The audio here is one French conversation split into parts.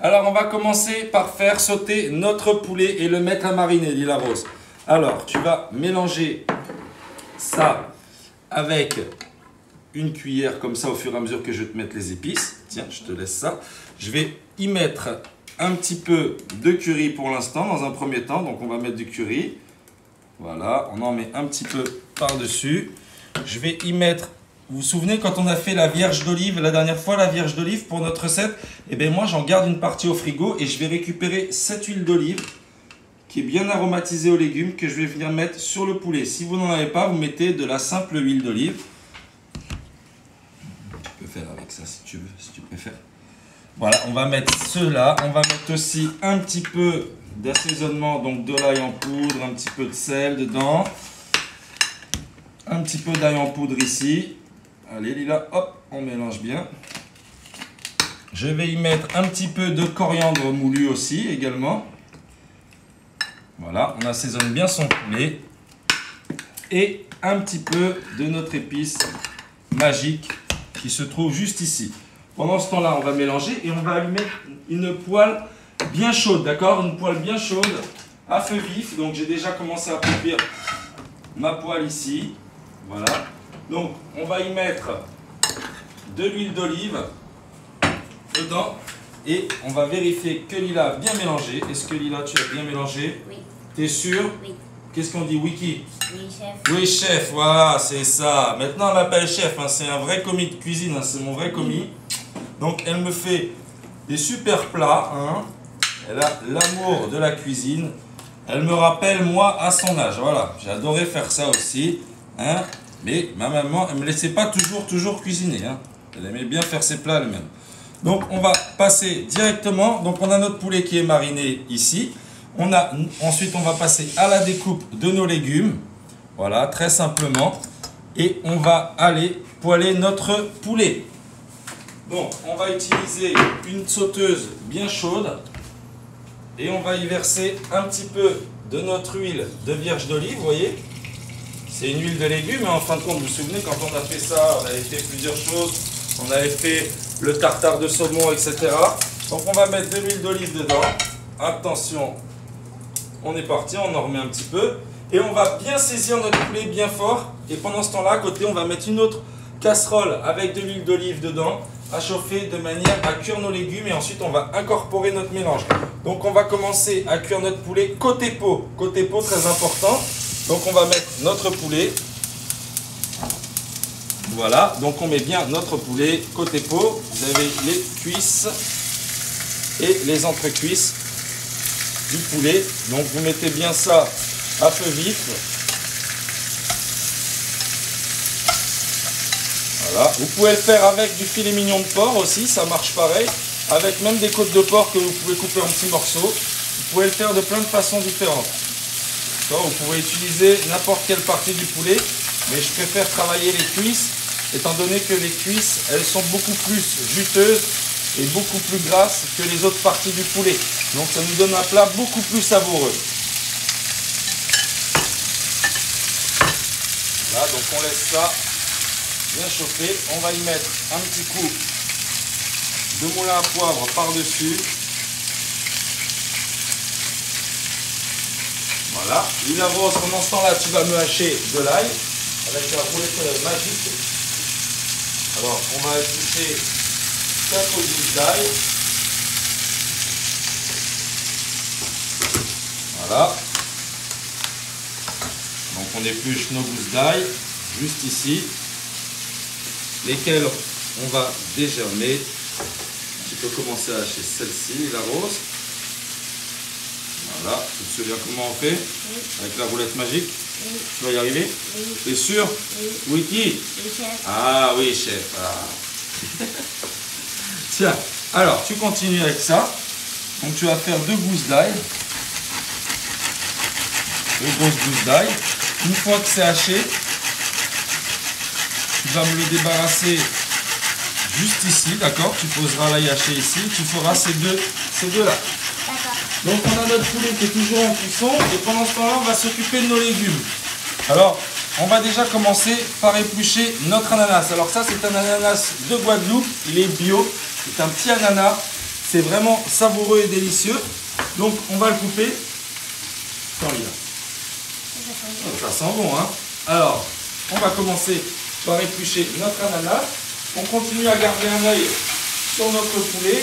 Alors, on va commencer par faire sauter notre poulet et le mettre à mariner, Lila Rose. Alors, tu vas mélanger ça avec une cuillère comme ça au fur et à mesure que je vais te mettre les épices. Tiens, je te laisse ça. Je vais y mettre un petit peu de curry pour l'instant, dans un premier temps. Donc, on va mettre du curry. Voilà, on en met un petit peu par-dessus. Je vais y mettre... Vous vous souvenez quand on a fait la vierge d'olive, la dernière fois, la vierge d'olive pour notre recette, eh bien moi j'en garde une partie au frigo et je vais récupérer cette huile d'olive qui est bien aromatisée aux légumes que je vais venir mettre sur le poulet. Si vous n'en avez pas, vous mettez de la simple huile d'olive. Tu peux faire avec ça si tu veux, si tu préfères. Voilà, on va mettre cela. On va mettre aussi un petit peu d'assaisonnement, donc de l'ail en poudre, un petit peu de sel dedans. Un petit peu d'ail en poudre ici. Allez Lila, hop, on mélange bien. Je vais y mettre un petit peu de coriandre moulu aussi également. Voilà, on assaisonne bien son poulet. Et un petit peu de notre épice magique qui se trouve juste ici. Pendant ce temps-là, on va mélanger et on va allumer une poêle bien chaude, d'accord? Une poêle bien chaude à feu vif. Donc j'ai déjà commencé à cuire ma poêle ici. Voilà. Donc, on va y mettre de l'huile d'olive dedans et on va vérifier que Lila a bien mélangé. Est-ce que Lila, tu as bien mélangé? Oui. T'es sûr? Oui. Qu'est-ce qu'on dit, Wiki? Oui, chef. Oui, chef, voilà, c'est ça. Maintenant, on l'appelle chef, hein, c'est un vrai commis de cuisine, hein, c'est mon vrai commis. Donc, elle me fait des super plats. Hein. Elle a l'amour de la cuisine. Elle me rappelle, moi, à son âge. Voilà, j'adorais faire ça aussi. Hein. Mais ma maman, elle ne me laissait pas toujours cuisiner. Hein. Elle aimait bien faire ses plats elle-même. Donc, on va passer directement. Donc, on a notre poulet qui est mariné ici. Ensuite, on va passer à la découpe de nos légumes. Voilà, très simplement. Et on va aller poêler notre poulet. Donc, on va utiliser une sauteuse bien chaude. Et on va y verser un petit peu de notre huile de vierge d'olive, vous voyez. C'est une huile de légumes, mais en fin de compte, vous vous souvenez, quand on a fait ça, on avait fait plusieurs choses. On avait fait le tartare de saumon, etc. Donc on va mettre de l'huile d'olive dedans. Attention, on est parti, on en remet un petit peu. Et on va bien saisir notre poulet bien fort. Et pendant ce temps-là, à côté, on va mettre une autre casserole avec de l'huile d'olive dedans, à chauffer de manière à cuire nos légumes. Et ensuite, on va incorporer notre mélange. Donc on va commencer à cuire notre poulet côté peau. Côté peau, très important. Donc on va mettre notre poulet. Voilà, donc on met bien notre poulet côté peau. Vous avez les cuisses et les entrecuisses du poulet. Donc vous mettez bien ça à feu vif. Voilà, vous pouvez le faire avec du filet mignon de porc aussi, ça marche pareil. Avec même des côtes de porc que vous pouvez couper en petits morceaux. Vous pouvez le faire de plein de façons différentes. Vous pouvez utiliser n'importe quelle partie du poulet, mais je préfère travailler les cuisses, étant donné que les cuisses, elles sont beaucoup plus juteuses et beaucoup plus grasses que les autres parties du poulet. Donc ça nous donne un plat beaucoup plus savoureux. Là, donc on laisse ça bien chauffer. On va y mettre un petit coup de moulin à poivre par-dessus. Voilà, Lila Rose, pendant ce temps-là, tu vas me hacher de l'ail avec la roulette magique. Alors, on va éplucher 4 gousses d'ail. Voilà. Donc, on épluche nos gousses d'ail, juste ici, lesquelles on va dégermer. Tu peux commencer à hacher celle-ci, Lila Rose. Voilà, tu te souviens comment on fait? Oui. Avec la roulette magique? Oui. Tu vas y arriver? Oui. T'es sûr? Oui. Wiki? Oui, chef. Ah oui, chef. Ah. Tiens, alors tu continues avec ça. Donc tu vas faire 2 gousses d'ail. 2 grosses gousses d'ail. Une fois que c'est haché, tu vas me le débarrasser juste ici, d'accord? Tu poseras l'ail haché ici. Tu feras ces deux-là. Donc on a notre poulet qui est toujours en cuisson et pendant ce temps-là on va s'occuper de nos légumes. Alors on va déjà commencer par éplucher notre ananas. Alors ça c'est un ananas de Guadeloupe, il est bio, c'est un petit ananas C'est vraiment savoureux et délicieux. Donc on va le couper. Attends, Lila. Ça sent bon, hein. Alors, on va commencer par éplucher notre ananas. On continue à garder un œil sur notre poulet.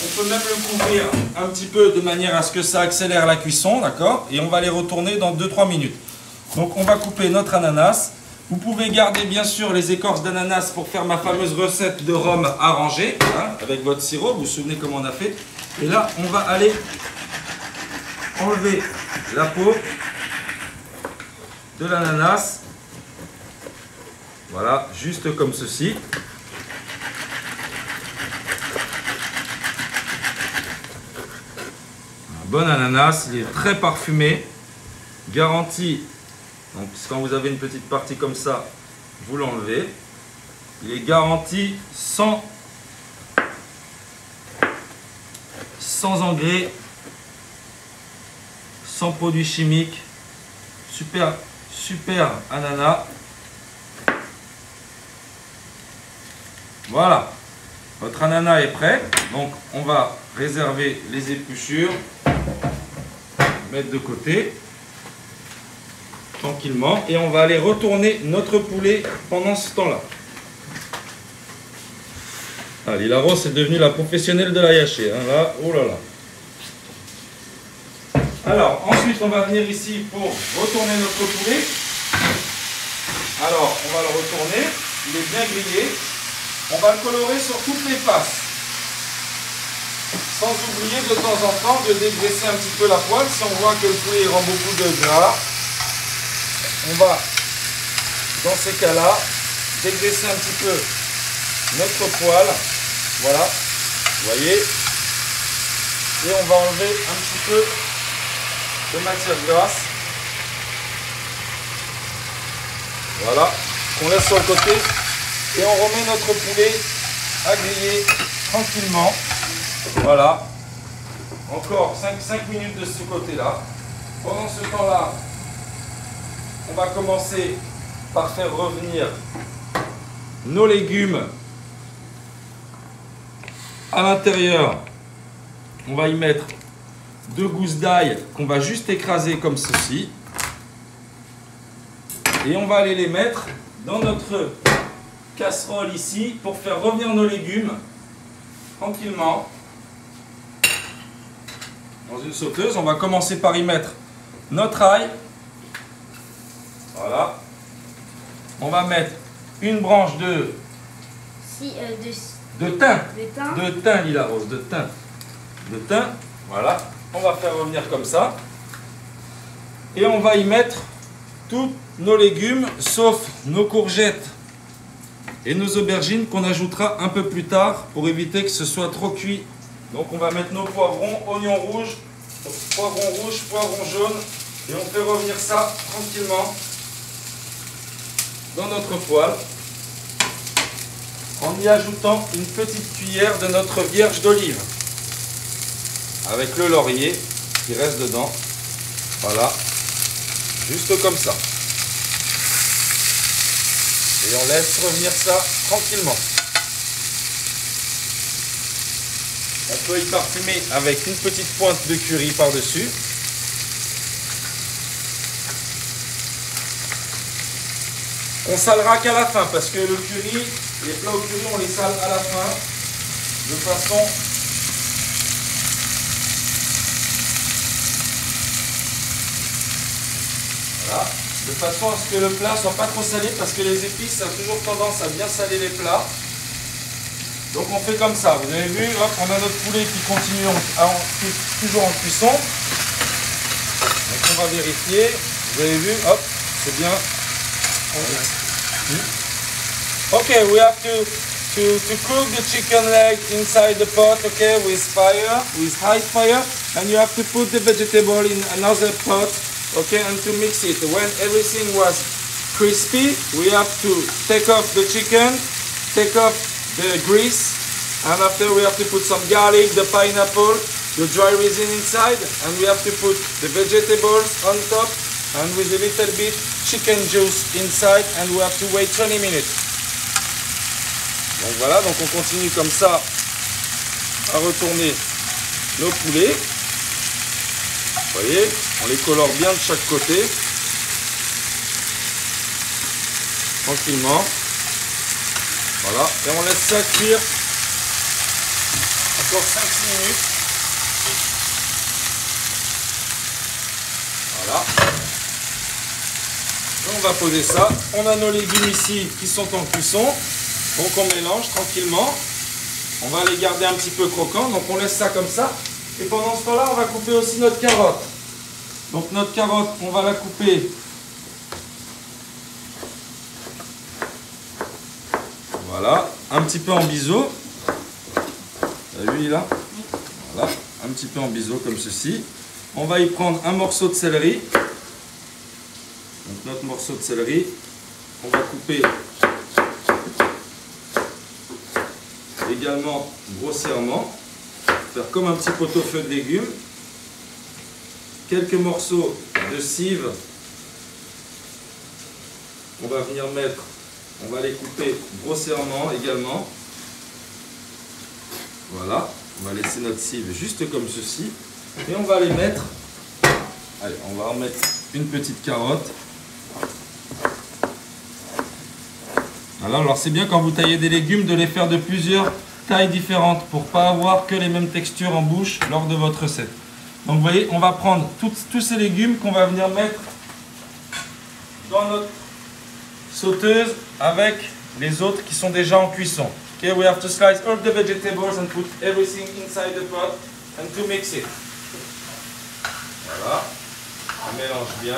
On peut même le couvrir un petit peu de manière à ce que ça accélère la cuisson, d'accord? Et on va les retourner dans 2-3 minutes. Donc on va couper notre ananas. Vous pouvez garder bien sûr les écorces d'ananas pour faire ma fameuse recette de rhum arrangé, hein, avec votre sirop. Vous vous souvenez comment on a fait? Et là, on va aller enlever la peau de l'ananas. Voilà, juste comme ceci. Un bon ananas, il est très parfumé, garanti. Donc quand vous avez une petite partie comme ça, vous l'enlevez. Il est garanti sans engrais, sans produits chimiques. Super ananas. Voilà, votre ananas est prêt. Donc on va réserver les épluchures, mettre de côté tranquillement, et on va aller retourner notre poulet pendant ce temps-là. Ah, Lila Rose est devenue la professionnelle de la yachée, hein, là, oh là là. Alors ensuite on va venir ici pour retourner notre poulet. Alors on va le retourner, il est bien grillé. On va le colorer sur toutes les faces. Sans oublier de temps en temps de dégraisser un petit peu la poêle. Si on voit que le poulet rend beaucoup de gras, on va, dans ces cas-là, dégraisser un petit peu notre poêle. Voilà, vous voyez. Et on va enlever un petit peu de matière grasse. Voilà, qu'on laisse sur le côté. Et on remet notre poulet à griller tranquillement. Voilà. Encore 5 minutes de ce côté-là. Pendant ce temps-là, on va commencer par faire revenir nos légumes à l'intérieur. On va y mettre 2 gousses d'ail qu'on va juste écraser comme ceci. Et on va aller les mettre dans notre casserole ici pour faire revenir nos légumes tranquillement dans une sauteuse. On va commencer par y mettre notre ail. Voilà. On va mettre une branche de thym. De thym, Lila Rose, de thym. De thym. Voilà. On va faire revenir comme ça. Et on va y mettre tous nos légumes, sauf nos courgettes et nos aubergines qu'on ajoutera un peu plus tard pour éviter que ce soit trop cuit. Donc on va mettre nos poivrons, oignons rouges, poivrons jaunes, et on fait revenir ça tranquillement dans notre poêle en y ajoutant une petite cuillère de notre vierge d'olive avec le laurier qui reste dedans. Voilà, juste comme ça. Et on laisse revenir ça tranquillement. On peut y parfumer avec une petite pointe de curry par-dessus. On salera qu'à la fin parce que le curry, les plats au curry, on les sale à la fin de façon voilà. De façon à ce que le plat soit pas trop salé, parce que les épices ça a toujours tendance à bien saler les plats. Donc on fait comme ça, vous avez vu, hop, on a notre poulet qui continue toujours en cuisson. Donc on va vérifier, vous avez vu, hop, c'est bien. Okay, we have to cook the chicken leg inside the pot, okay, with high fire, and you have to put the vegetable in another pot. Okay, and to mix it. When everything was crispy, we have to take off the chicken, take off the grease, and after we have to put some garlic, the pineapple, the dry resin inside, and we have to put the vegetables on top, and with a little bit chicken juice inside, and we have to wait 20 minutes. Donc voilà, donc on continue comme ça à retourner nos poulets. Vous voyez, on les colore bien de chaque côté. Tranquillement. Voilà, et on laisse ça cuire encore 5-6 minutes. Voilà. Et on va poser ça. On a nos légumes ici qui sont en cuisson. Donc on mélange tranquillement. On va les garder un petit peu croquants. Donc on laisse ça comme ça. Et pendant ce temps-là, on va couper aussi notre carotte. Donc notre carotte, on va la couper. Voilà, un petit peu en biseau. T'as vu là? Voilà, un petit peu en biseau comme ceci. On va y prendre un morceau de céleri. Donc notre morceau de céleri, on va couper également grossièrement. Faire comme un petit pot-au-feu de légumes. Quelques morceaux de cive. On va venir mettre, on va les couper grossièrement également. Voilà, on va laisser notre cive juste comme ceci. Et on va les mettre, allez, on va en mettre une petite carotte. Voilà, alors c'est bien quand vous taillez des légumes de les faire de plusieurs tailles différentes pour pas avoir que les mêmes textures en bouche lors de votre recette. Donc vous voyez, on va prendre tous ces légumes qu'on va venir mettre dans notre sauteuse avec les autres qui sont déjà en cuisson. Okay, we have to slice all the vegetables and put everything inside the pot and to mix it. Voilà, on mélange bien.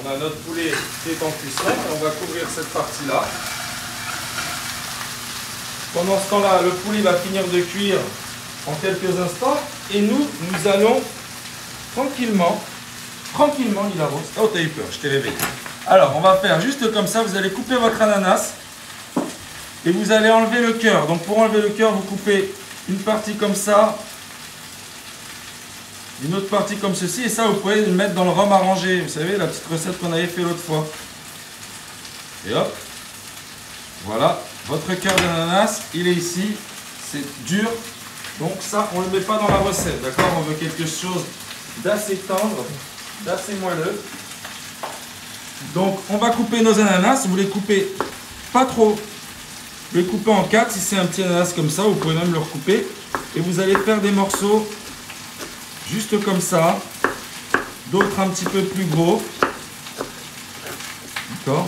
On a notre poulet qui est en cuisson et on va couvrir cette partie-là. Pendant ce temps-là, le poulet va finir de cuire en quelques instants et nous allons tranquillement, Lila Rose. Oh, t'as eu peur, je t'ai réveillé. Alors, on va faire juste comme ça, vous allez couper votre ananas et vous allez enlever le cœur. Donc, pour enlever le cœur, vous coupez une partie comme ça, une autre partie comme ceci, et ça, vous pouvez le mettre dans le rhum arrangé. Vous savez, la petite recette qu'on avait fait l'autre fois. Et hop, voilà, votre cœur d'ananas, il est ici, c'est dur. Donc ça, on ne le met pas dans la recette, d'accord? On veut quelque chose d'assez tendre, d'assez moelleux. Donc, on va couper nos ananas. Vous les coupez pas trop. Vous les coupez en 4. Si c'est un petit ananas comme ça, vous pouvez même le recouper. Et vous allez faire des morceaux juste comme ça. D'autres un petit peu plus gros. D'accord?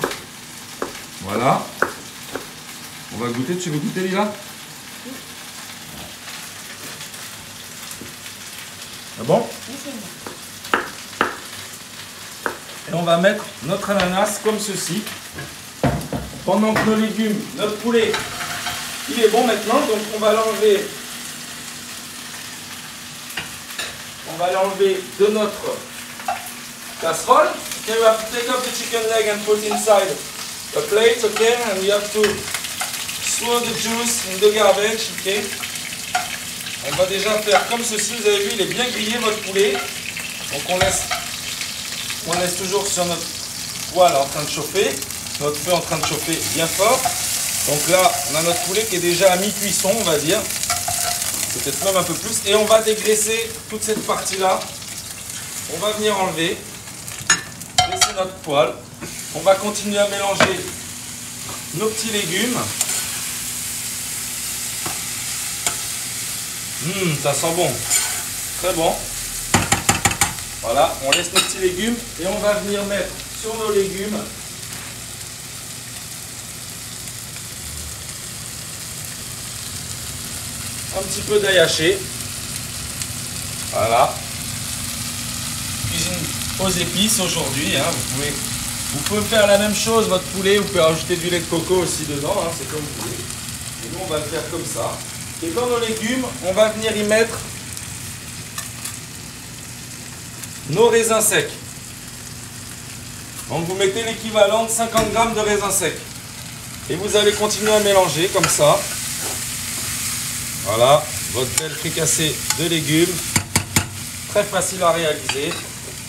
Voilà. On va goûter. Tu veux goûter, Lila? Ah bon? Et on va mettre notre ananas comme ceci. Pendant que nos légumes, notre poulet, il est bon maintenant. Donc on va l'enlever. On va l'enlever de notre casserole. Okay, we have to take off the chicken leg and put inside a plate, okay? And we have to throw the juice in the garbage, okay? On va déjà faire comme ceci. Vous avez vu, il est bien grillé votre poulet. Donc on laisse toujours sur notre poêle en train de chauffer, notre feu en train de chauffer bien fort. Donc là, on a notre poulet qui est déjà à mi-cuisson, on va dire, peut-être même un peu plus. Et on va dégraisser toute cette partie-là. On va venir enlever, laisser notre poêle. On va continuer à mélanger nos petits légumes. Ça sent bon, très bon. Voilà, on laisse nos petits légumes et on va venir mettre sur nos légumes un petit peu d'ail haché. Voilà. Cuisine aux épices aujourd'hui. Hein. Vous pouvez faire la même chose, votre poulet. Vous pouvez rajouter du lait de coco aussi dedans. Hein. C'est comme vous voulez. Et nous, on va le faire comme ça. Et dans nos légumes, on va venir y mettre nos raisins secs. Donc vous mettez l'équivalent de 50 g de raisins secs. Et vous allez continuer à mélanger comme ça. Voilà, votre belle fricassée de légumes. Très facile à réaliser.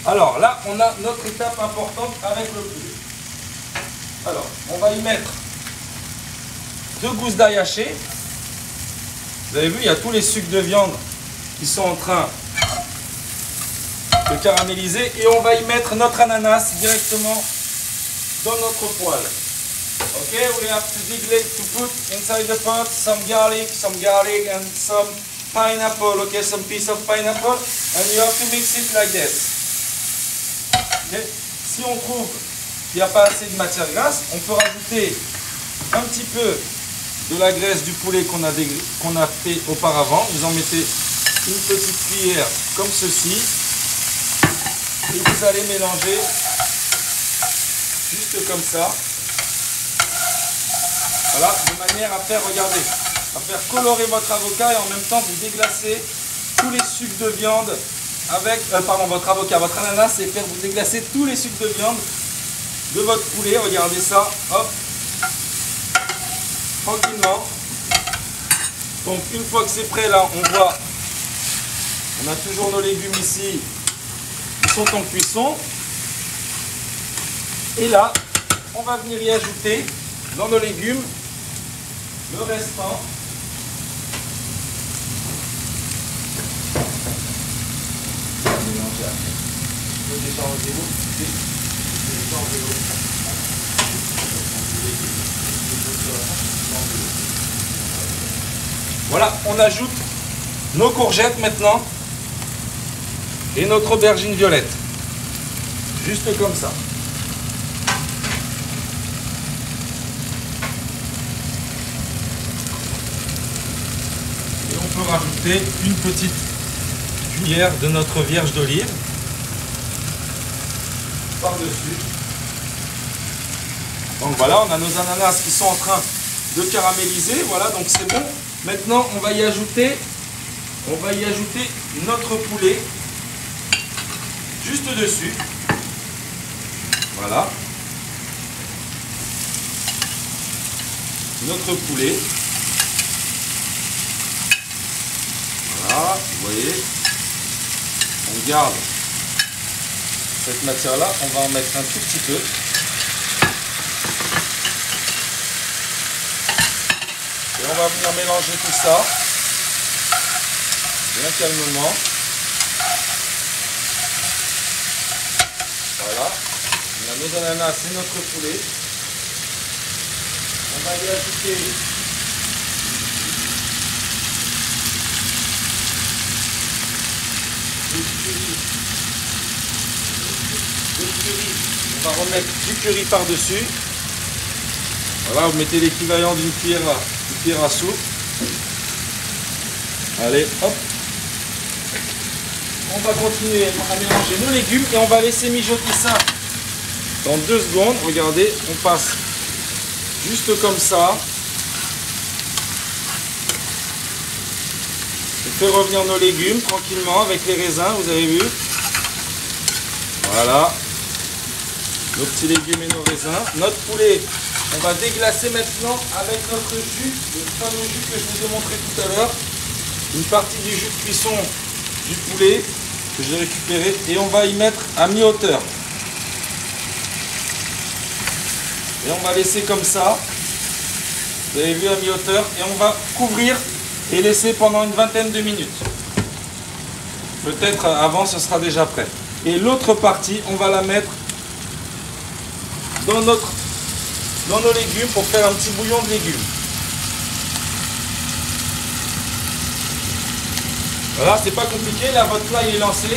Alors là, on a notre étape importante avec le poulet. Alors, on va y mettre 2 gousses d'ail haché. Vous avez vu, il y a tous les sucs de viande qui sont en train de caraméliser. Et on va y mettre notre ananas directement dans notre poêle. Ok, we have to put inside the pot some garlic and some pineapple. Okay, some piece of pineapple, and you have to mix it like this. Okay. Si on trouve qu'il n'y a pas assez de matière grasse, on peut rajouter un petit peu de la graisse du poulet qu'on a fait auparavant. Vous en mettez une petite cuillère comme ceci et vous allez mélanger juste comme ça. Voilà, de manière à faire, regardez, à faire colorer votre avocat et en même temps vous déglacez tous les sucs de viande avec, votre ananas et faire vous déglacer tous les sucs de viande de votre poulet. Regardez ça, hop, tranquillement. Donc une fois que c'est prêt là, on voit, on a toujours nos légumes ici, ils sont en cuisson. Et là, on va venir y ajouter dans nos légumes le restant. Voilà, on ajoute nos courgettes maintenant et notre aubergine violette. Juste comme ça. Et on peut rajouter une petite cuillère de notre vierge d'olive par-dessus. Donc voilà, on a nos ananas qui sont en train de caraméliser. Voilà, donc c'est bon. Maintenant, on va y ajouter notre poulet juste dessus. Voilà. Notre poulet. Voilà, vous voyez. On garde cette matière-là. On va en mettre un tout petit peu. Et on va venir mélanger tout ça bien calmement. Voilà. On a nos ananas et notre poulet. On va y ajouter du curry. On va remettre du curry par-dessus. Voilà, vous mettez l'équivalent d'une cuillère à soupe. Allez, hop. On va continuer à mélanger nos légumes et on va laisser mijoter ça dans 2 secondes. Regardez, on passe juste comme ça. On fait revenir nos légumes tranquillement avec les raisins, vous avez vu. Voilà. Nos petits légumes et nos raisins. Notre poulet, on va déglacer maintenant avec notre jus, le fameux jus que je vous ai montré tout à l'heure. Une partie du jus de cuisson du poulet que j'ai récupéré et on va y mettre à mi-hauteur. Et on va laisser comme ça, vous avez vu, à mi-hauteur, et on va couvrir et laisser pendant une vingtaine de minutes. Peut-être avant ce sera déjà prêt. Et l'autre partie, on va la mettre dans nos légumes pour faire un petit bouillon de légumes. Voilà, c'est pas compliqué, là votre plat il est lancé.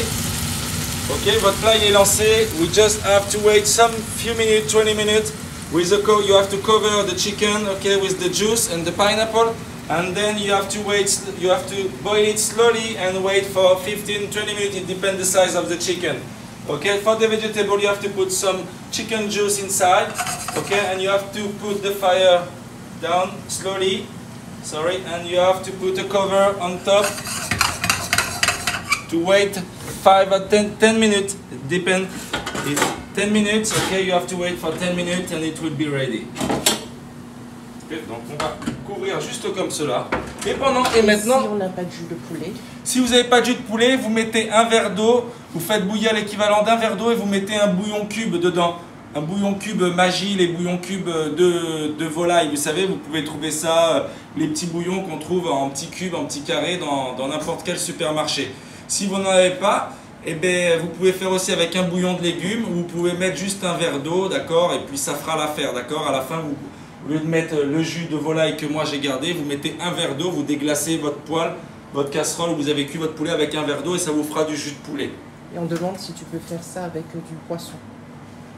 Ok, votre plat il est lancé. We just have to wait some few minutes, 20 minutes. With the you have to cover the chicken, okay, with the juice and the pineapple, and then you have to wait. You have to boil it slowly and wait for 15-20 minutes. It depends the size of the chicken. Okay, for the vegetable you have to put some chicken juice inside. Okay, and you have to put the fire down slowly. Sorry, and you have to put a cover on top. To wait 5 or 10 minutes, it depends. It's 10 minutes, okay, you have to wait for 10 minutes and it will be ready. Okay, donc on va couvrir juste comme cela. Et maintenant, si on n'a pas de jus de poulet. Si vous n'avez pas de jus de poulet, vous mettez un verre d'eau, vous faites bouillir l'équivalent d'un verre d'eau et vous mettez un bouillon cube dedans. un bouillon cube Magie, les bouillons cubes de volaille. Vous savez, vous pouvez trouver ça, les petits bouillons qu'on trouve en petits cubes, en petits carrés dans n'importe quel supermarché. Si vous n'en avez pas, eh bien, vous pouvez faire aussi avec un bouillon de légumes, ou vous pouvez mettre juste un verre d'eau, d'accord, et puis ça fera l'affaire, d'accord. À la fin, au lieu de mettre le jus de volaille que moi j'ai gardé, vous mettez un verre d'eau, vous déglacez votre poêle, votre casserole où vous avez cuit votre poulet avec un verre d'eau et ça vous fera du jus de poulet. Et on demande si tu peux faire ça avec du poisson.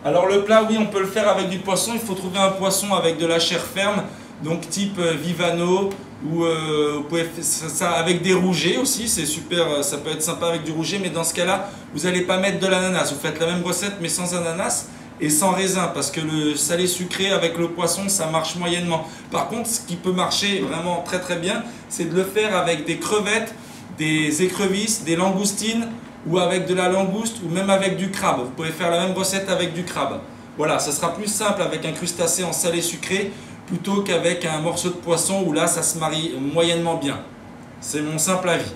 Alors le plat, oui, on peut le faire avec du poisson. Il faut trouver un poisson avec de la chair ferme, donc type Vivano, ou vous pouvez faire ça avec des rougets aussi, c'est super, ça peut être sympa avec du rouget, mais dans ce cas-là, vous n'allez pas mettre de l'ananas. Vous faites la même recette mais sans ananas et sans raisin, parce que le salé sucré avec le poisson, ça marche moyennement. Par contre, ce qui peut marcher vraiment très très bien, c'est de le faire avec des crevettes, des écrevisses, des langoustines, ou avec de la langouste, ou même avec du crabe. Vous pouvez faire la même recette avec du crabe. Voilà, ça sera plus simple avec un crustacé en salé sucré, plutôt qu'avec un morceau de poisson, où là, ça se marie moyennement bien. C'est mon simple avis.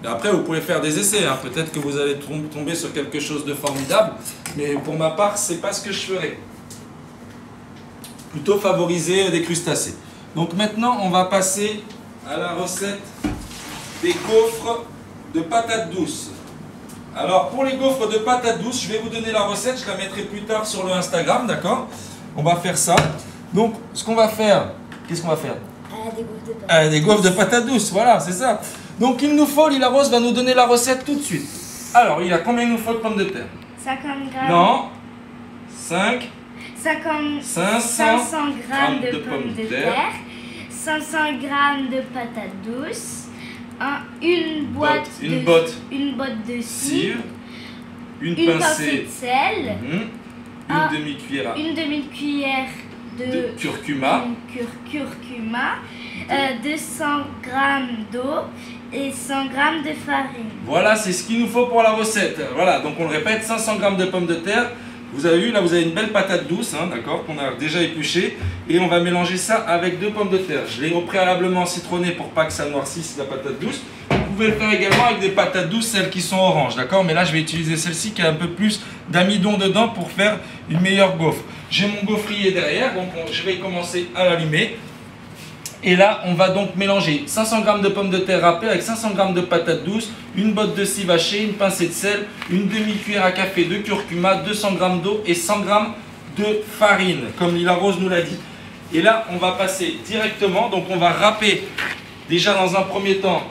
Et après, vous pouvez faire des essais, hein. Peut-être que vous allez tomber sur quelque chose de formidable, mais pour ma part, c'est pas ce que je ferai. Plutôt favoriser des crustacés. Donc maintenant, on va passer à la recette des gaufres de patates douces. Alors, pour les gaufres de patates douces, je vais vous donner la recette, je la mettrai plus tard sur le Instagram, d'accord? On va faire ça. Donc, ce qu'on va faire, qu'est-ce qu'on va faire? Des gaufres de patates. Des gaufres de patates douces, voilà, c'est ça. Donc, il nous faut, Lila Rose va nous donner la recette tout de suite. Alors, il a combien il nous faut de pommes de terre? 50 grammes. Non, 5, 500 grammes de pommes de terre. 500 grammes de patates douces. Une botte de cire. Une pincée de sel. Une demi-cuillère de curcuma. 200 grammes d'eau et 100 grammes de farine. Voilà, c'est ce qu'il nous faut pour la recette. Voilà, donc on le répète, 500 grammes de pommes de terre. Vous avez vu, là vous avez une belle patate douce, hein, d'accord, qu'on a déjà épluchée. Et on va mélanger ça avec 2 pommes de terre. Je l'ai préalablement citronné pour pas que ça noircisse la patate douce. Vous pouvez le faire également avec des patates douces, celles qui sont oranges, d'accord. Mais là je vais utiliser celle-ci qui a un peu plus d'amidon dedans pour faire une meilleure gaufre. J'ai mon gaufrier derrière, donc je vais commencer à l'allumer. Et là, on va donc mélanger 500 g de pommes de terre râpées avec 500 g de patates douces, une botte de scie vachée, une pincée de sel, une demi-cuillère à café de curcuma, 200 g d'eau et 100 g de farine, comme Lila Rose nous l'a dit. Et là, on va passer directement, donc on va râper déjà dans un premier temps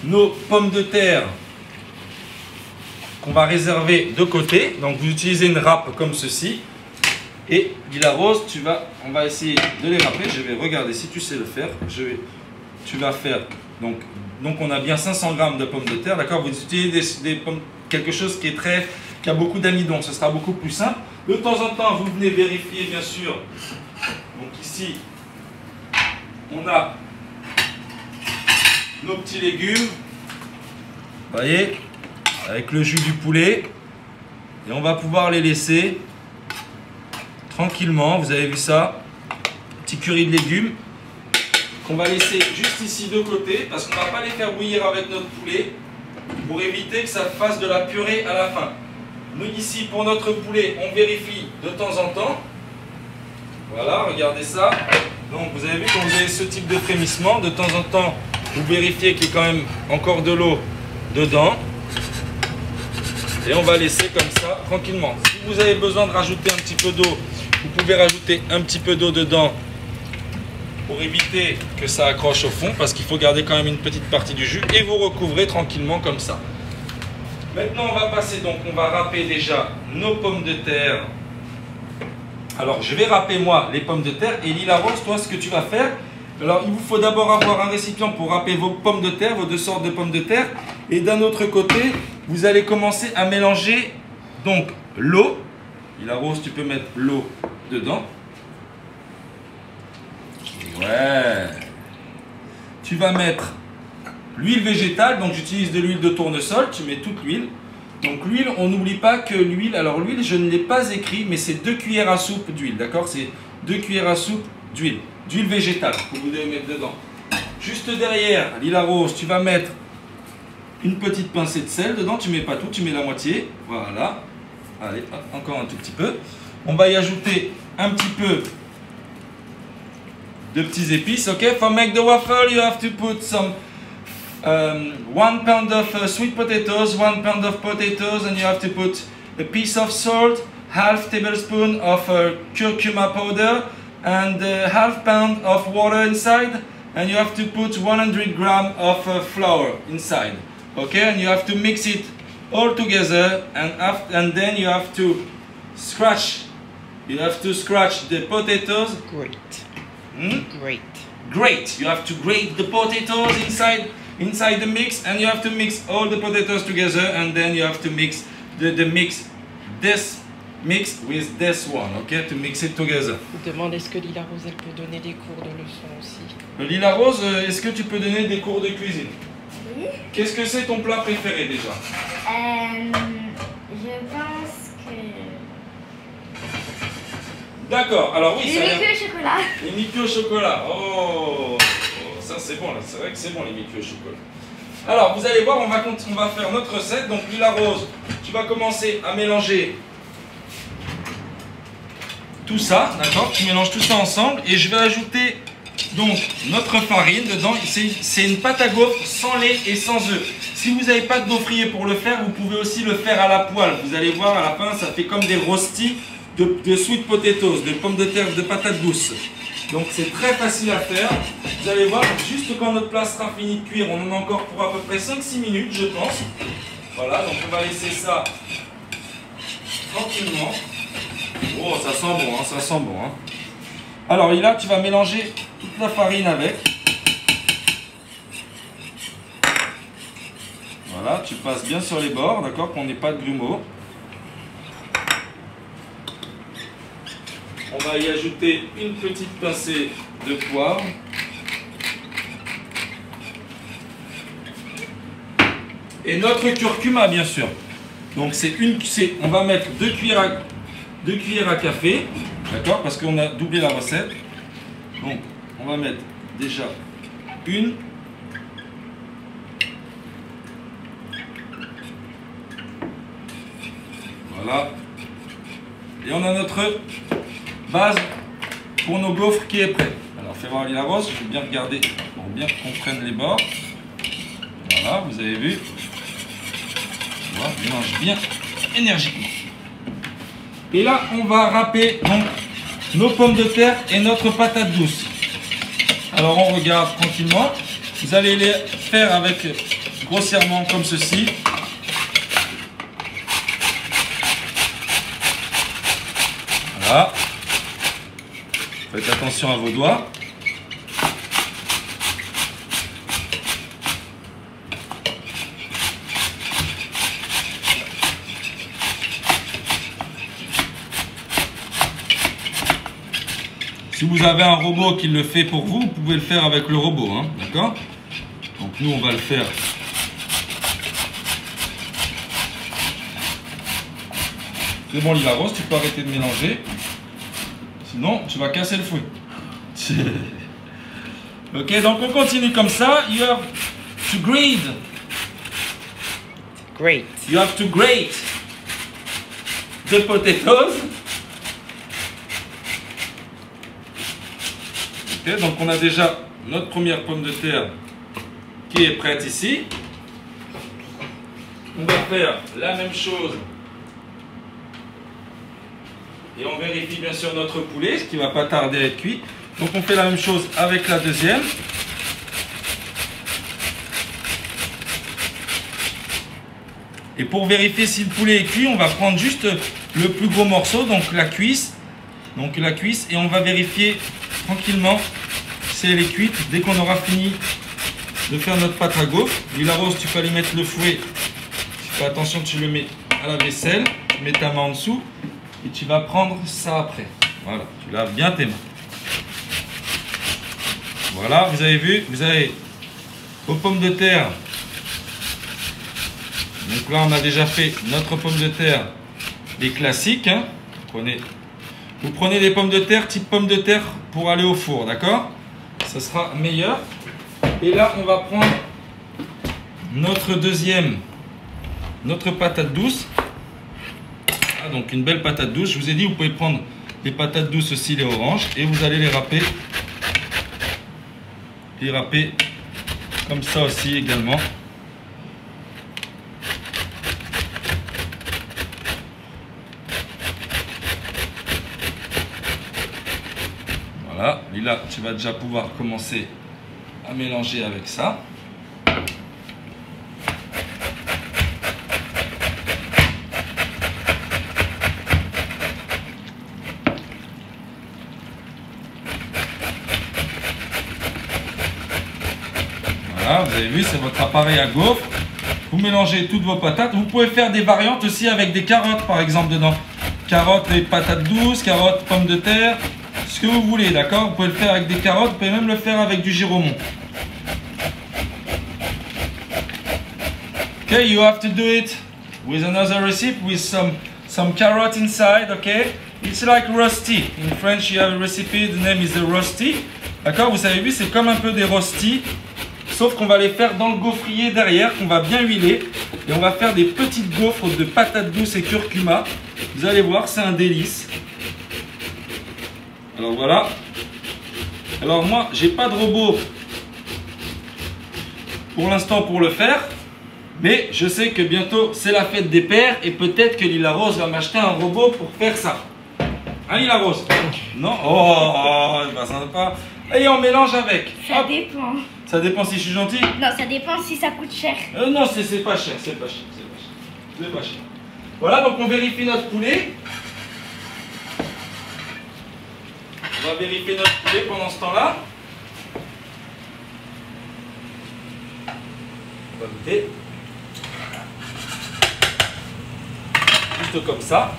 nos pommes de terre qu'on va réserver de côté. Donc vous utilisez une râpe comme ceci. Et Lila Rose, on va essayer de les râper. Je vais regarder si tu sais le faire. Tu vas faire, donc on a bien 500 g de pommes de terre, d'accord. Vous utilisez des pommes, quelque chose qui a beaucoup d'amidon, ce sera beaucoup plus simple. De temps en temps, vous venez vérifier, bien sûr. Donc ici, on a nos petits légumes, vous voyez, avec le jus du poulet. Et on va pouvoir les laisser tranquillement, vous avez vu ça, petit curry de légumes qu'on va laisser juste ici de côté parce qu'on ne va pas les faire bouillir avec notre poulet pour éviter que ça fasse de la purée à la fin. Nous ici pour notre poulet, on vérifie de temps en temps. Voilà, regardez ça. Donc vous avez vu quand vous avez ce type de frémissement, de temps en temps vous vérifiez qu'il y a quand même encore de l'eau dedans. Et on va laisser comme ça tranquillement. Si vous avez besoin de rajouter un petit peu d'eau, vous pouvez rajouter un petit peu d'eau dedans pour éviter que ça accroche au fond, parce qu'il faut garder quand même une petite partie du jus, et vous recouvrez tranquillement comme ça. Maintenant on va passer, donc on va râper déjà nos pommes de terre. Alors je vais râper moi les pommes de terre, et Lila Rose, toi ce que tu vas faire, alors il vous faut d'abord avoir un récipient pour râper vos pommes de terre, vos 2 sortes de pommes de terre, et d'un autre côté vous allez commencer à mélanger donc l'eau. Lila Rose, tu peux mettre l'eau dedans. Ouais. Tu vas mettre l'huile végétale, donc j'utilise de l'huile de tournesol, tu mets toute l'huile. Donc l'huile, on n'oublie pas que l'huile, alors l'huile je ne l'ai pas écrit, mais c'est 2 cuillères à soupe d'huile, d'accord? C'est 2 cuillères à soupe d'huile végétale que vous devez mettre dedans. Juste derrière, Lila Rose, tu vas mettre une petite pincée de sel dedans, tu mets pas tout, tu mets la moitié, voilà. Allez, encore un tout petit peu. On va y ajouter un petit peu de petits épices, ok? For make the waffle, you have to put some 1 pound of sweet potatoes, 1 pound of potatoes, and you have to put a piece of salt, half tablespoon of curcuma powder, and half pound of water inside, and you have to put 100 grams of flour inside, okay? And you have to mix it all together, and then you have to scratch. You have to scratch the potatoes. Great. Great. Great. You have to grate the potatoes inside the mix, and you have to mix all the potatoes together, and then you have to mix this mix with this one, okay, to mix it together. Demande est-ce que Lila Rose elle peut donner des cours de leçon aussi. Lila Rose, est-ce que tu peux donner des cours de cuisine? Oui. Qu'est-ce que c'est ton plat préféré déjà? Je pense que... D'accord, alors oui, les mi-cuits au chocolat. Les mi-cuits au chocolat. Oh, ça c'est bon là, c'est vrai que c'est bon les mi-cuits au chocolat. Alors vous allez voir, on va faire notre recette. Donc Lila Rose, tu vas commencer à mélanger tout ça, d'accord? Tu mélanges tout ça ensemble et je vais ajouter donc notre farine dedans. C'est une pâte à gaufres sans lait et sans œufs. Si vous n'avez pas de gaufrier pour le faire, vous pouvez aussi le faire à la poêle. Vous allez voir à la fin, ça fait comme des rostis de sweet potatoes, de pommes de terre, de patates douces. Donc c'est très facile à faire. Vous allez voir, juste quand notre plat sera fini de cuire, on en a encore pour à peu près 5-6 minutes, je pense. Voilà, donc on va laisser ça tranquillement. Oh, ça sent bon, hein, ça sent bon. Hein. Alors là, tu vas mélanger toute la farine avec. Voilà, tu passes bien sur les bords, d'accord, qu'on n'ait pas de grumeaux. On va y ajouter une petite pincée de poivre. Et notre curcuma, bien sûr. Donc on va mettre 2 cuillères à café, d'accord, parce qu'on a doublé la recette. Donc, on va mettre déjà une. Voilà. Et on a notre base pour nos gaufres qui est prête. Alors, fais voir Lila Rose, je vais bien regarder pour bien qu'on prenne les bords. Voilà, vous avez vu. Voilà, mélange bien énergiquement. Et là, on va râper donc nos pommes de terre et notre patate douce. Alors, on regarde tranquillement. Vous allez les faire avec grossièrement comme ceci. Voilà. Faites attention à vos doigts. Si vous avez un robot qui le fait pour vous, vous pouvez le faire avec le robot, hein, d'accord? Donc nous, on va le faire. C'est bon, Lila Rose, tu peux arrêter de mélanger. Sinon, tu vas casser le fouet. Ok, donc on continue comme ça. You have to grate. Great. You have to grate the potatoes. Okay, donc on a déjà notre première pomme de terre qui est prête ici. On va faire la même chose. Et on vérifie bien sûr notre poulet, ce qui ne va pas tarder à être cuit. Donc on fait la même chose avec la deuxième. Et pour vérifier si le poulet est cuit, on va prendre juste le plus gros morceau, donc la cuisse. Et on va vérifier tranquillement si elle est cuite dès qu'on aura fini de faire notre pâte à gaufres. Lila Rose, tu peux aller mettre le fouet. Fais attention, tu le mets à la vaisselle. Tu mets ta main en dessous et tu vas prendre ça après. Voilà, tu laves bien tes mains. Voilà, vous avez vu, vous avez vos pommes de terre. Donc là, on a déjà fait notre pomme de terre, les classiques. Hein. Vous prenez des pommes de terre, type pommes de terre pour aller au four, d'accord? Ça sera meilleur. Et là, on va prendre notre patate douce. donc une belle patate douce. Je vous ai dit, vous pouvez prendre les patates douces aussi, les oranges, et vous allez les râper. Les râper comme ça aussi également. Voilà, Lila, tu vas déjà pouvoir commencer à mélanger avec ça. Voilà, vous avez vu, c'est votre appareil à gaufres. Vous mélangez toutes vos patates. Vous pouvez faire des variantes aussi avec des carottes, par exemple, dedans. Carottes et patates douces, carottes, pommes de terre, ce que vous voulez, d'accord? Vous pouvez le faire avec des carottes, vous pouvez même le faire avec du giromon. Okay, you have to do it with another recipe with some carrot inside, okay? It's like rosti. In French, you have a recipe, the name is the rosti. D'accord, vous avez vu, c'est comme un peu des rostis, sauf qu'on va les faire dans le gaufrier derrière, qu'on va bien huiler. Et on va faire des petites gaufres de patates douces et curcuma. Vous allez voir, c'est un délice. Alors voilà. Alors moi, j'ai pas de robot pour l'instant pour le faire. Mais je sais que bientôt, c'est la fête des pères. Et peut-être que Lila Rose va m'acheter un robot pour faire ça. Hein, Lila Rose? Non? Oh, bah, ça ne va pas. Et on mélange avec. Ça dépend. Ça dépend si je suis gentil? Non, ça dépend si ça coûte cher. Non, c'est pas cher, c'est pas cher, c'est pas cher. C'est pas cher. Voilà, donc on vérifie notre poulet. On va vérifier notre poulet pendant ce temps-là. On va goûter. Juste comme ça.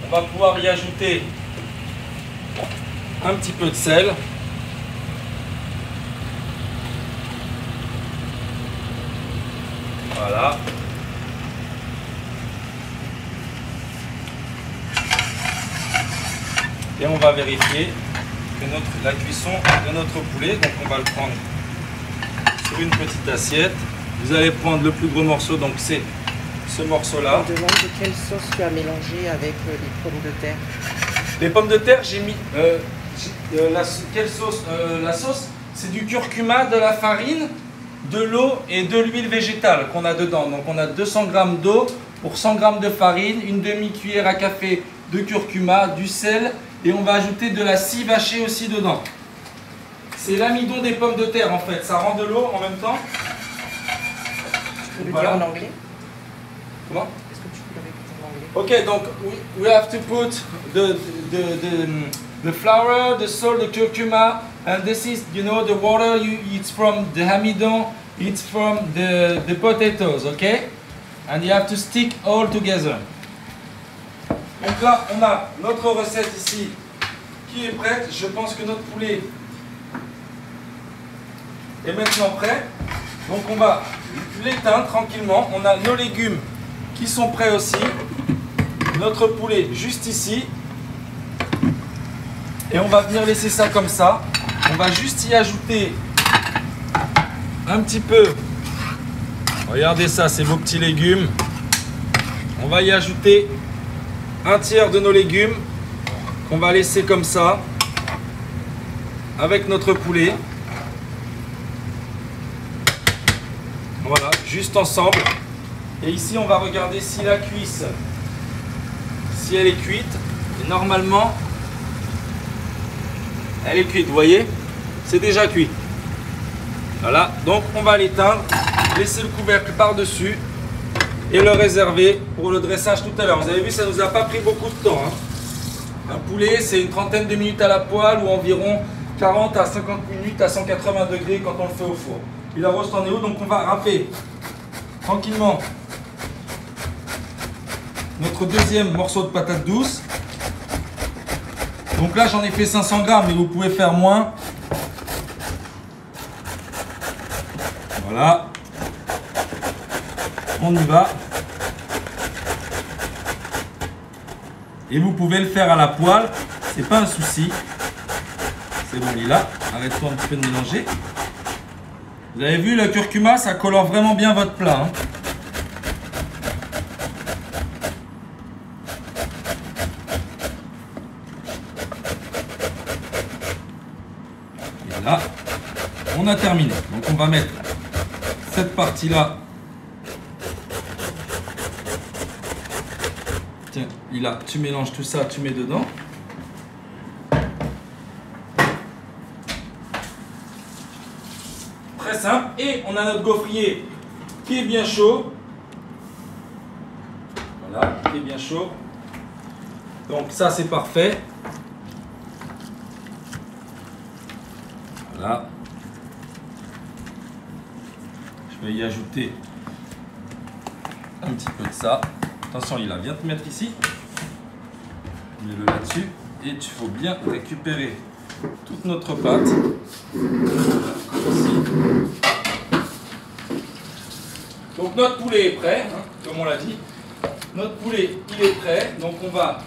On va pouvoir y ajouter un petit peu de sel. Voilà. Et on va vérifier que la cuisson de notre poulet, donc on va le prendre sur une petite assiette. Vous allez prendre le plus gros morceau, donc c'est ce morceau-là. Je demande de quelle sauce tu as mélangé avec les pommes de terre. Les pommes de terre, j'ai mis... quelle sauce? La sauce, c'est du curcuma, de la farine, de l'eau et de l'huile végétale qu'on a dedans. Donc on a 200 g d'eau pour 100 g de farine, une demi-cuillère à café de curcuma, du sel et on va ajouter de la scie vachée aussi dedans. C'est l'amidon des pommes de terre en fait, ça rend de l'eau en même temps. Tu peux le dire en anglais? Comment? Est-ce que tu peux le répéter en anglais? Ok, donc we have to put the flour, the salt, the curcuma, and this is, you know, the water. It's from the amidon, it's from the potatoes, okay? And you have to stick all together. Donc là, on a notre recette ici qui est prête. Je pense que notre poulet est maintenant prêt. Donc on va l'éteindre tranquillement. On a nos légumes qui sont prêts aussi. Notre poulet juste ici. Et on va venir laisser ça comme ça. On va juste y ajouter un petit peu. Regardez ça, c'est vos petits légumes. On va y ajouter un tiers de nos légumes qu'on va laisser comme ça avec notre poulet. Voilà, juste ensemble. Et ici, on va regarder si la cuisse, si elle est cuite. Et normalement, elle est cuite, vous voyez? C'est déjà cuit. Voilà, donc on va l'éteindre, laisser le couvercle par-dessus et le réserver pour le dressage tout à l'heure. Vous avez vu, ça ne nous a pas pris beaucoup de temps. Hein. Un poulet, c'est une trentaine de minutes à la poêle ou environ 40 à 50 minutes à 180 degrés quand on le fait au four. Il la roste en est haut, donc on va râper tranquillement notre deuxième morceau de patate douce. Donc là, j'en ai fait 500 grammes, mais vous pouvez faire moins. Voilà. On y va. Et vous pouvez le faire à la poêle, c'est pas un souci. C'est bon, Lila, arrête-toi un petit peu de mélanger. Vous avez vu, le curcuma, ça colore vraiment bien votre plat. Hein. a terminé. Donc on va mettre cette partie-là. Tiens, tu mélanges tout ça, tu mets dedans. Très simple. Et on a notre gaufrier qui est bien chaud. Voilà, qui est bien chaud. Donc ça c'est parfait. Voilà. Je vais y ajouter un petit peu de ça. Attention Lila, viens te mettre ici. Mets-le là-dessus. Et il faut bien récupérer toute notre pâte. Ici. Donc notre poulet est prêt, hein, comme on l'a dit. Notre poulet, il est prêt. Donc on va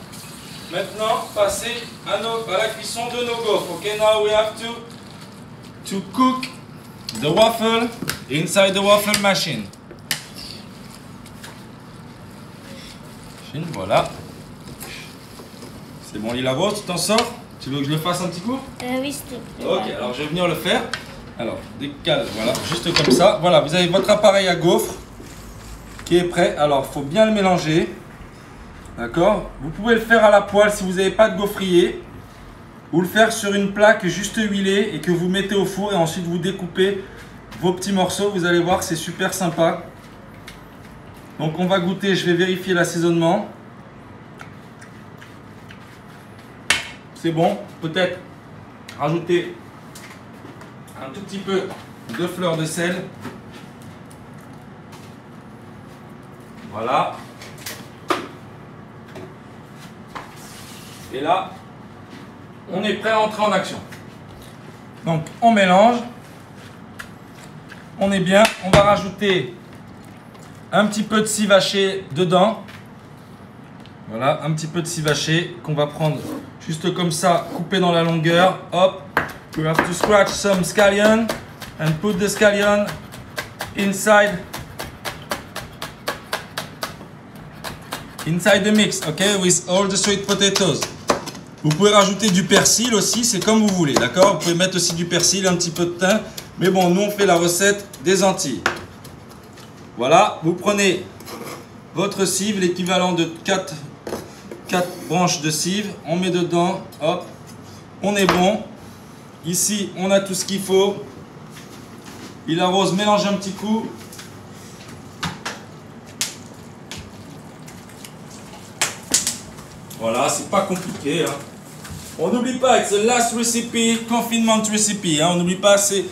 maintenant passer à la cuisson de nos gaufres. Ok, now we have to cook the waffle inside the waffle machine. Voilà. C'est bon Lila Rose, tu t'en sors? Tu veux que je le fasse un petit coup? Oui, s'il te plaît. Ok, alors je vais venir le faire. Alors, décale, voilà, juste comme ça. Voilà, vous avez votre appareil à gaufres qui est prêt. Alors, il faut bien le mélanger. D'accord? Vous pouvez le faire à la poêle si vous n'avez pas de gaufrier. Ou le faire sur une plaque juste huilée et que vous mettez au four et ensuite vous découpez vos petits morceaux. Vous allez voir, c'est super sympa. Donc on va goûter, je vais vérifier l'assaisonnement. C'est bon, peut-être rajouter un tout petit peu de fleur de sel. Voilà. Et là, on est prêt à entrer en action. Donc on mélange. On est bien, on va rajouter un petit peu de scie vachée dedans. Voilà, un petit peu de scie vachée qu'on va prendre juste comme ça, couper dans la longueur. Hop, we have to scratch some scallion and put the scallion inside the mix, okay, with all the sweet potatoes. Vous pouvez rajouter du persil aussi, c'est comme vous voulez, d'accord? Vous pouvez mettre aussi du persil, un petit peu de thym, mais bon, nous on fait la recette des Antilles. Voilà, vous prenez votre cive, l'équivalent de 4 branches de cive, on met dedans, hop, on est bon. Ici, on a tout ce qu'il faut. Lila Rose, mélange un petit coup. Voilà, c'est pas compliqué. Hein. On n'oublie pas, it's the last recipe, confinement recipe. Hein. On n'oublie pas, c'est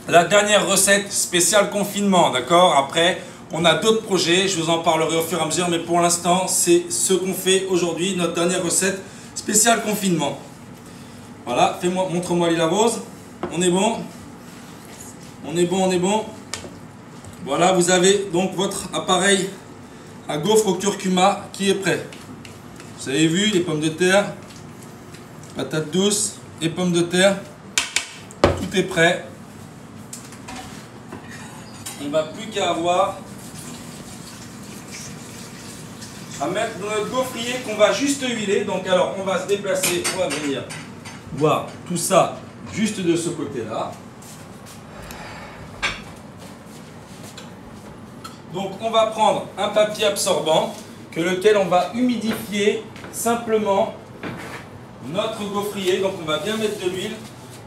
la dernière recette spéciale confinement, d'accord? Après, on a d'autres projets, je vous en parlerai au fur et à mesure, mais pour l'instant, c'est ce qu'on fait aujourd'hui, notre dernière recette spéciale confinement. Voilà, montre-moi Lila Rose. On est bon. On est bon, on est bon. Voilà, vous avez donc votre appareil à gaufres au curcuma qui est prêt. Vous avez vu, les pommes de terre, patates douces et pommes de terre. Tout est prêt. On n'a plus qu'à avoir à mettre dans notre gaufrier qu'on va juste huiler. Donc alors, on va se déplacer, on va venir voir tout ça juste de ce côté-là. Donc on va prendre un papier absorbant lequel on va humidifier simplement notre gaufrier. Donc on va bien mettre de l'huile.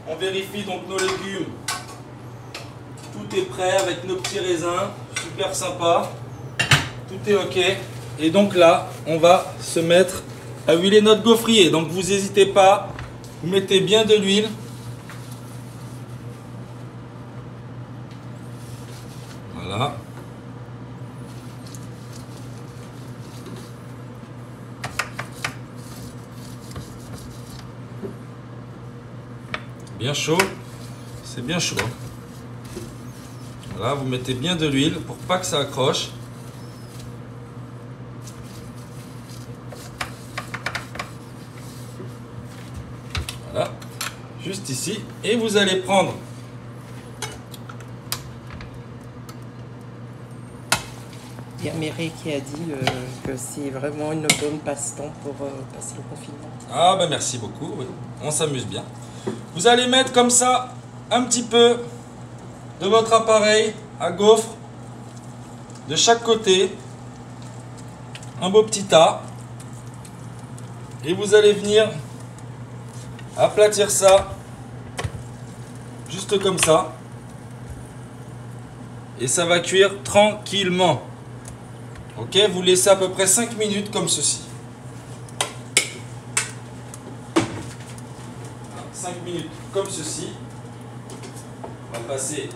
On vérifie donc nos légumes. Tout est prêt avec nos petits raisins. Super sympa. Tout est ok. Et donc là, on va se mettre à huiler notre gaufrier. Donc vous n'hésitez pas. Vous mettez bien de l'huile. Voilà. Bien chaud, c'est bien chaud. Voilà, vous mettez bien de l'huile pour pas que ça accroche. Voilà, juste ici. Et vous allez prendre il y a Mireille qui a dit que c'est vraiment une bonne passe-temps pour passer le confinement. Ah ben merci beaucoup, oui. On s'amuse bien. Vous allez mettre comme ça un petit peu de votre appareil à gaufres de chaque côté. Un beau petit tas. Et vous allez venir aplatir ça juste comme ça. Et ça va cuire tranquillement. Ok, vous laissez à peu près 5 minutes comme ceci. 5 minutes comme ceci. On va passer,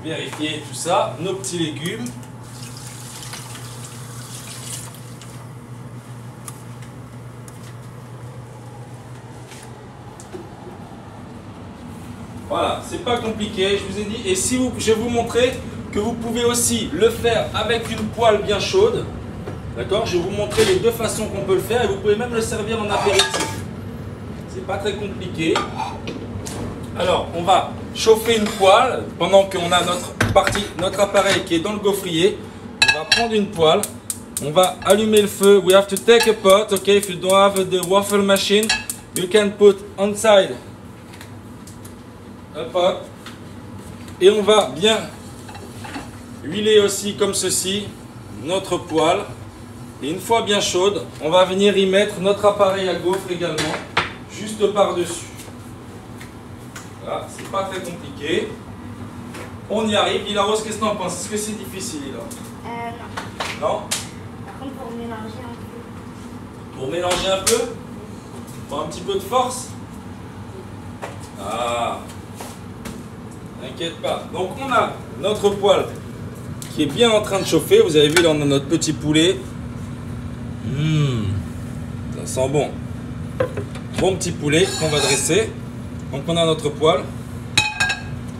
vérifier tout ça, nos petits légumes. Voilà, c'est pas compliqué, je vous ai dit. Et si vous, je vais vous montrer que vous pouvez aussi le faire avec une poêle bien chaude. D'accord? Je vais vous montrer les deux façons qu'on peut le faire et vous pouvez même le servir en apéritif. C'est pas très compliqué. Alors, on va chauffer une poêle pendant qu'on a notre appareil qui est dans le gaufrier. On va prendre une poêle. On va allumer le feu. We have to take a pot. Okay, if you don't have the waffle machine, you can put inside un pot. Et on va bien huiler aussi comme ceci notre poêle. Et une fois bien chaude, on va venir y mettre notre appareil à gaufres également, juste par-dessus. Voilà, c'est pas très compliqué. On y arrive. Ilaros, qu'est-ce que tu en penses? Est-ce que c'est difficile, Ilaros? Non. Non? Par contre, pour mélanger un peu. Pour mélanger un peu? Pour un petit peu de force? Ah! T'inquiète pas. Donc on a notre poêle qui est bien en train de chauffer. Vous avez vu, là on a notre petit poulet. Ça sent bon. Bon petit poulet qu'on va dresser. Donc on a notre poêle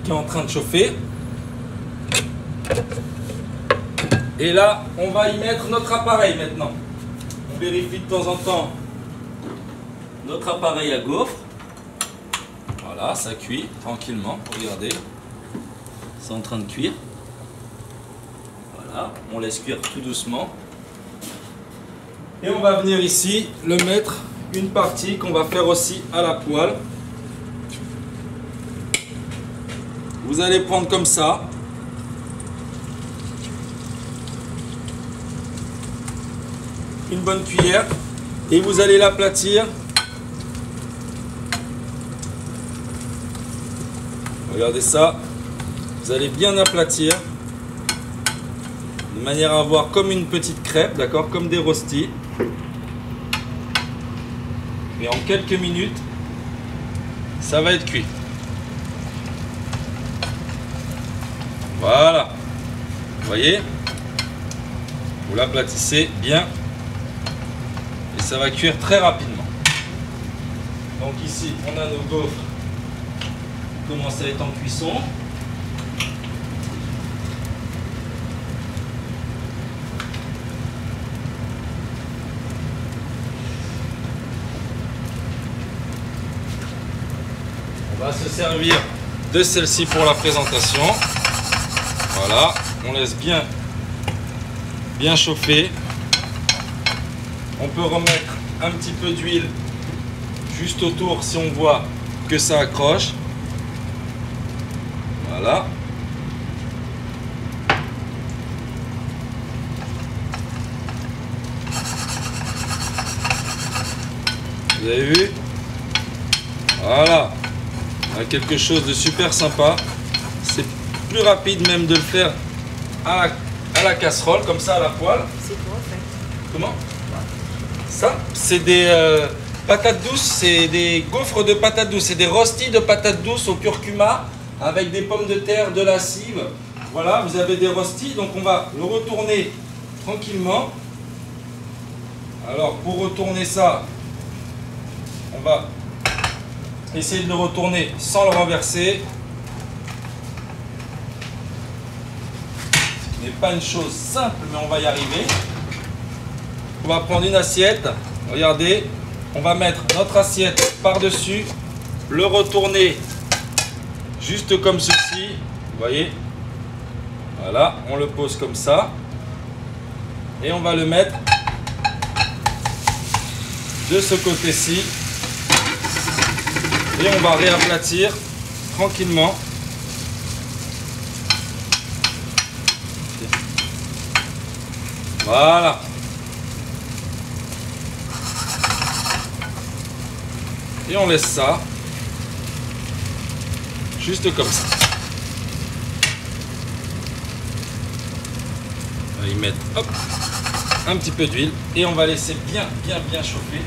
qui est en train de chauffer. Et là, on va y mettre notre appareil maintenant. On vérifie de temps en temps notre appareil à gaufres. Voilà, ça cuit tranquillement. Regardez. C'est en train de cuire. Voilà, on laisse cuire tout doucement. Et on va venir ici le mettre une partie qu'on va faire aussi à la poêle. Vous allez prendre comme ça. Une bonne cuillère. Et vous allez l'aplatir. Regardez ça. Vous allez bien aplatir. De manière à avoir comme une petite crêpe, d'accord? Comme des rostis. Mais en quelques minutes, ça va être cuit. Voilà. Vous voyez? Vous l'aplatissez bien. Et ça va cuire très rapidement. Donc ici, on a nos gaufres qui commencent à être en cuisson. On va se servir de celle-ci pour la présentation. Voilà, on laisse bien chauffer. On peut remettre un petit peu d'huile juste autour si on voit que ça accroche. Voilà. Vous avez vu? Voilà. On a quelque chose de super sympa. C'est plus rapide même de le faire à la casserole, comme ça à la poêle. C'est quoi en fait? Comment? Ça, c'est des patates douces, c'est des gaufres de patates douces, c'est des rostis de patates douces au curcuma avec des pommes de terre, de la cive. Voilà, vous avez des rostis, donc on va le retourner tranquillement. Alors pour retourner ça, on va essayer de le retourner sans le renverser. Ce n'est pas une chose simple, mais on va y arriver. On va prendre une assiette. Regardez, on va mettre notre assiette par-dessus, le retourner juste comme ceci. Vous voyez? Voilà, on le pose comme ça. Et on va le mettre de ce côté-ci. Et on va réaplatir tranquillement. Voilà. Et on laisse ça juste comme ça. On va y mettre hop, un petit peu d'huile et on va laisser bien chauffer.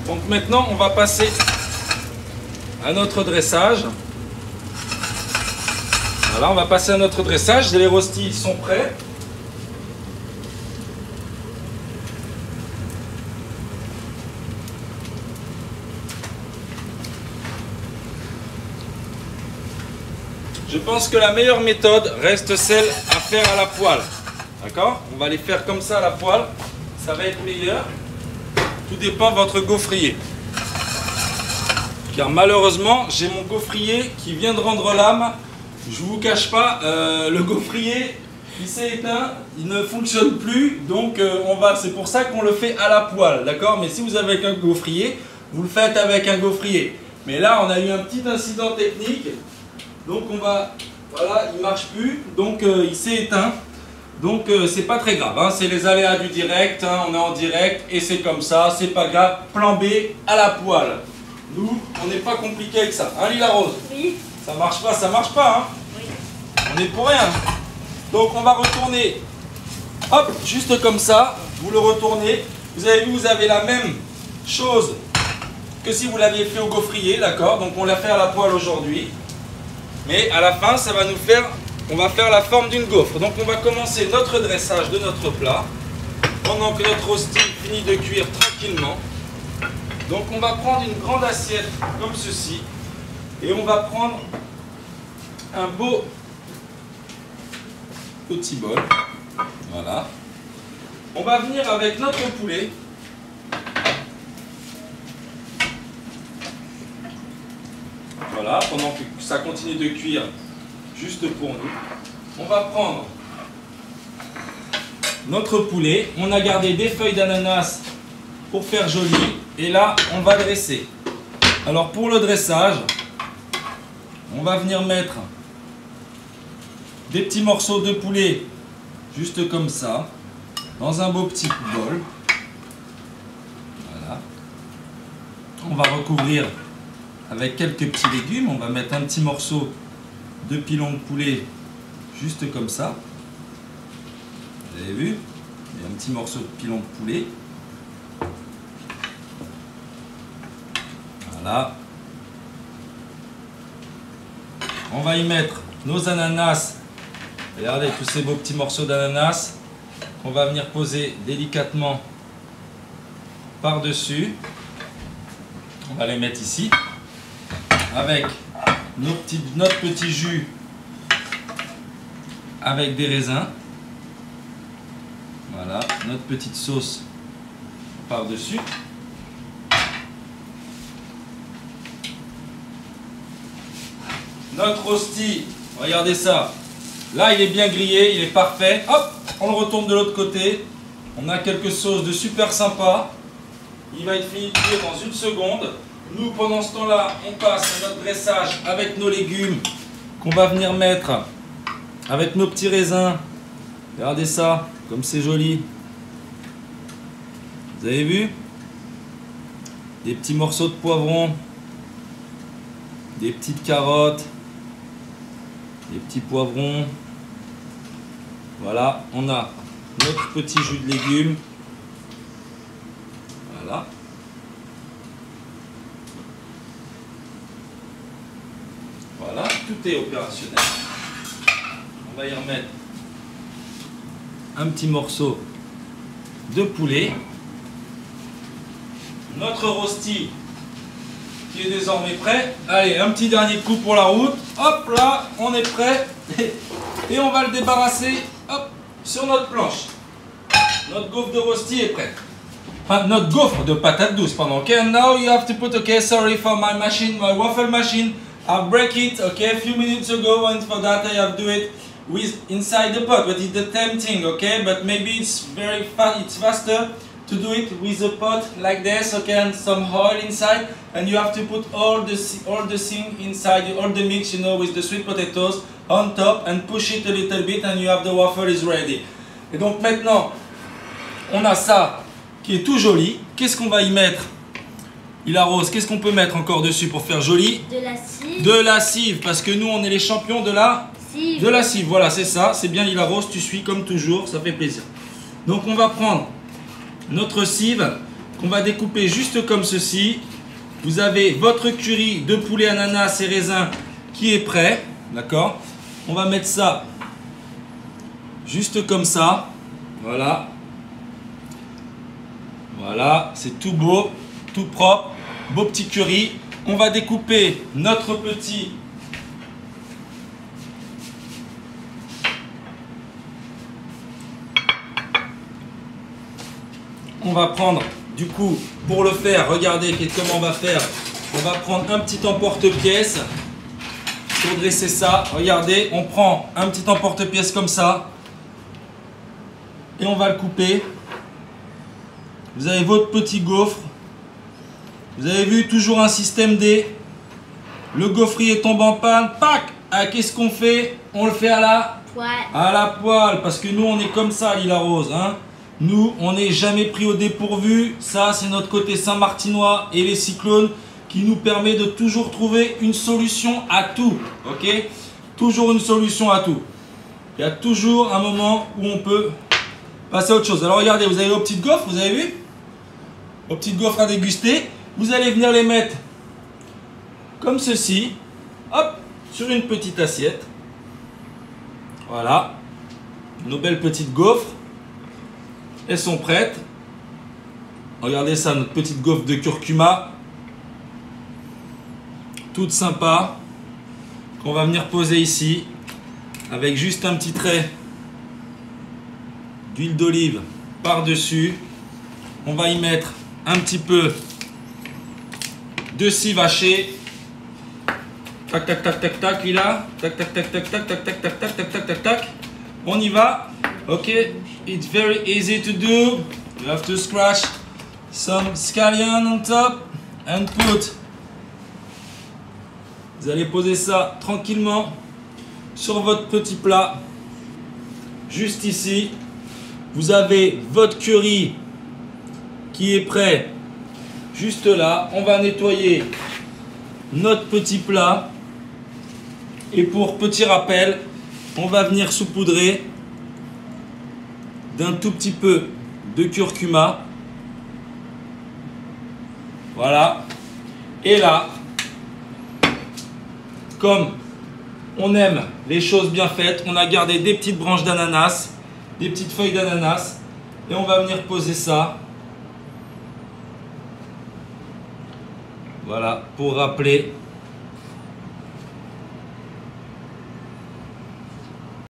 Donc maintenant, on va passer à notre dressage. Voilà, on va passer à notre dressage. Les rostis sont prêts. Je pense que la meilleure méthode reste celle à faire à la poêle. D'accord? On va les faire comme ça à la poêle. Ça va être meilleur. Tout dépend de votre gaufrier. Car malheureusement, j'ai mon gaufrier qui vient de rendre l'âme. Je ne vous cache pas, le gaufrier, il s'est éteint, il ne fonctionne plus. Donc c'est pour ça qu'on le fait à la poêle. D'accord? Mais si vous avez un gaufrier, vous le faites avec un gaufrier. Mais là, on a eu un petit incident technique. Donc voilà, il ne marche plus. Donc il s'est éteint. Donc c'est pas très grave, hein. C'est les aléas du direct, hein. On est en direct et c'est comme ça, c'est pas grave. Plan B à la poêle. Nous, on n'est pas compliqué avec ça, hein Lila Rose? Oui. Ça marche pas, hein. Oui. On est pour rien. Donc on va retourner, hop, juste comme ça, vous le retournez. Vous avez vu, vous avez la même chose que si vous l'aviez fait au gaufrier, d'accord? Donc on l'a fait à la poêle aujourd'hui. Mais à la fin, ça va nous faire... On va faire la forme d'une gaufre. Donc on va commencer notre dressage de notre plat pendant que notre rosti finit de cuire tranquillement. Donc on va prendre une grande assiette comme ceci et on va prendre un beau petit bol. Voilà. On va venir avec notre poulet. Voilà, pendant que ça continue de cuire. Juste pour nous, on va prendre notre poulet. On a gardé des feuilles d'ananas pour faire joli. Et là, on va dresser. Alors pour le dressage, on va venir mettre des petits morceaux de poulet, juste comme ça, dans un beau petit bol. Voilà. On va recouvrir avec quelques petits légumes. On va mettre un petit morceau de pilon de poulet juste comme ça. Vous avez vu? Il y a un petit morceau de pilon de poulet. Voilà. On va y mettre nos ananas. Regardez tous ces beaux petits morceaux d'ananas qu'on va venir poser délicatement par-dessus. On va les mettre ici avec notre petit jus avec des raisins. Voilà, notre petite sauce par-dessus. Notre rosti, regardez ça. Là, il est bien grillé, il est parfait. Hop, on le retourne de l'autre côté. On a quelque chose de super sympa. Il va être fini de cuire dans une seconde. Nous, pendant ce temps-là, on passe à notre dressage avec nos légumes qu'on va venir mettre avec nos petits raisins. Regardez ça, comme c'est joli. Vous avez vu? Des petits morceaux de poivron, des petites carottes, des petits poivrons. Voilà, on a notre petit jus de légumes. Voilà. Voilà, tout est opérationnel. On va y remettre un petit morceau de poulet. Notre rosti qui est désormais prêt. Allez, un petit dernier coup pour la route. Hop là, on est prêt. Et on va le débarrasser, hop, sur notre planche. Notre gaufre de rosti est prête. Enfin, notre gaufre de patate douce, pardon. Okay, and now you have to put, okay, sorry for my machine, my waffle machine. I break it, okay, a few minutes ago, and for that I have do it with inside the pot, but it's the same thing, okay, but maybe it's very fast, it's faster to do it with a pot like this, okay, and some oil inside, and you have to put all the thing inside, all the mix, you know, with the sweet potatoes on top, and push it a little bit, and you have the waffle is ready. Et donc maintenant, on a ça qui est tout joli. Qu'est-ce qu'on va y mettre? Il arrose. Qu'est-ce qu'on peut mettre encore dessus pour faire joli? De la cive. De la cive, parce que nous, on est les champions de la cive. De la cive. Voilà, c'est ça. C'est bien, il arrose. Tu suis comme toujours. Ça fait plaisir. Donc, on va prendre notre cive qu'on va découper juste comme ceci. Vous avez votre curry de poulet, ananas et raisin qui est prêt. D'accord? On va mettre ça juste comme ça. Voilà. Voilà, c'est tout beau, tout propre, beau petit curry. On va découper notre petit on va prendre du coup pour le faire, regardez comment on va faire. On va prendre un petit emporte-pièce pour dresser ça. Regardez, on prend un petit emporte-pièce comme ça et on va le couper. Vous avez votre petit gaufre. Vous avez vu, toujours un système D. Le gaufrier tombe en panne. Pac! Ah, qu'est-ce qu'on fait? On le fait à la poêle. À la poêle. Parce que nous, on est comme ça, Lila Rose. Hein? Nous, on n'est jamais pris au dépourvu. Ça, c'est notre côté Saint-Martinois et les cyclones qui nous permet de toujours trouver une solution à tout. Ok? Toujours une solution à tout. Il y a toujours un moment où on peut passer à autre chose. Alors regardez, vous avez vos petites gaufres, vous avez vu? Vos petites gaufres à déguster. Vous allez venir les mettre comme ceci. Hop, sur une petite assiette. Voilà. Nos belles petites gaufres. Elles sont prêtes. Regardez ça, notre petite gaufre de curcuma. Toute sympa. Qu'on va venir poser ici. Avec juste un petit trait d'huile d'olive par-dessus. On va y mettre un petit peu de cive hachée. Tac, tac, tac, tac, tac, Lila. Tac, tac, tac, tac, tac, tac, tac, tac, tac, tac, tac, tac, tac. On y va. Ok, it's very easy to do. You have to scratch some scallion on top and put. Vous allez poser ça tranquillement sur votre petit plat. Juste ici. Vous avez votre curry qui est prêt. Juste là. On va nettoyer notre petit plat. Et pour petit rappel, on va venir saupoudrer d'un tout petit peu de curcuma. Voilà. Et là, comme on aime les choses bien faites, on a gardé des petites branches d'ananas, des petites feuilles d'ananas. Et on va venir poser ça. Voilà, pour rappeler